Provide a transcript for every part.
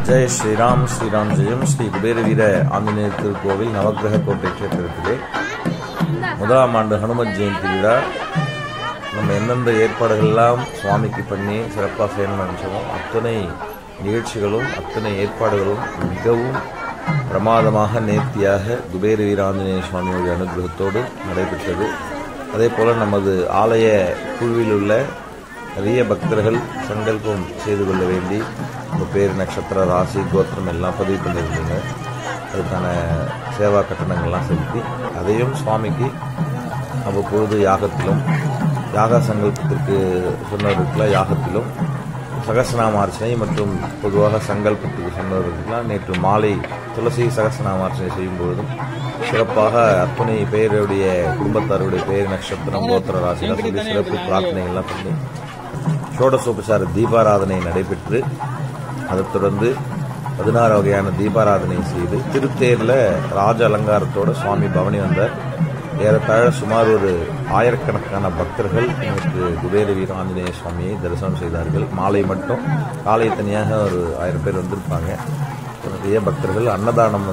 ஜெய் ஸ்ரீராம் ஸ்ரீராம் ஜெயம். ஸ்ரீ குபேர வீர ஆஞ்சநேயர் திருக்கோவில் நவக்கிரக கோட்டை கஷேத்திரத்திலே முதலாம் ஆண்டு ஹனுமத் ஜெயந்தி விழா நம்ம எந்தெந்த ஏற்பாடுகள்லாம் சுவாமிக்கு பண்ணி சிறப்பாக செய்யணும்னு நினச்சோமோ அத்தனை நிகழ்ச்சிகளும் அத்தனை ஏற்பாடுகளும் மிகவும் பிரமாதமாக நேர்த்தியாக குபேர வீர ஆஞ்சநேய சுவாமியுடைய அனுகிரகத்தோடு நடைபெற்றது. அதே போல் நமது ஆலய குழுவில் உள்ள நிறைய பக்தர்கள் சங்கல்பம் செய்து கொள்ள வேண்டி உங்கள் பேர், நட்சத்திர, ராசி, கோத்திரம் எல்லாம் பதிவு பண்ணியிருந்தீங்க. அதுக்கான சேவா கட்டணங்கள்லாம் செலுத்தி அதையும் சுவாமிக்கு அவ்வப்பொழுது யாகத்திலும் யாக சங்கல்பத்திற்கு சொன்னவர்களுக்கெல்லாம் யாகத்திலும் சகஸ்ரநாமார்ச்சனை மற்றும் பொதுவாக சங்கல்பத்துக்கு சொன்னவர்களுக்கெல்லாம் நேற்று மாலை துளசி சகஸ்ரநாமார்ச்சனை செய்யும் பொழுதும் சிறப்பாக அத்தனை பேருடைய குடும்பத்தாருடைய பெயர், நட்சத்திரம், கோத்திர ராசிலாம் சொல்லி சிறப்பு பிரார்த்தனைகள்லாம் பண்ணி ஷோடசோபசார தீபாராதனை நடைபெற்று அதைத் தொடர்ந்து 16 வகையான தீபாராதனை செய்து திருத்தேரில் ராஜ அலங்காரத்தோடு சுவாமி பவனி வந்தார். ஏறத்தாழ சுமார் ஒரு ஆயிரக்கணக்கான பக்தர்கள் நேற்று குபேர வீர ஆஞ்சநேய சுவாமியை தரிசனம் செய்தார்கள். மாலை மட்டும், காலை தனியாக ஒரு 1000 பேர் வந்திருப்பாங்க. நிறைய பக்தர்கள் அன்னதானம்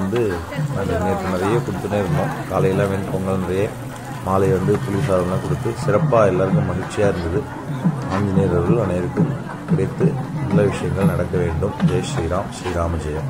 நேற்று நிறைய கொடுத்துனே இருந்தோம். காலையில் வெண்பொங்கல் நிறைய, மாலை புளிசாதம்லாம் கொடுத்து சிறப்பாக எல்லாருக்கும் மகிழ்ச்சியாக இருந்தது. ஆஞ்சநேயர்கள் அனைவருக்கும் கிடைத்து நல்ல விஷயங்கள் நடக்க வேண்டும். ஜெய் ஸ்ரீராம், ஸ்ரீராம ஜெயம்.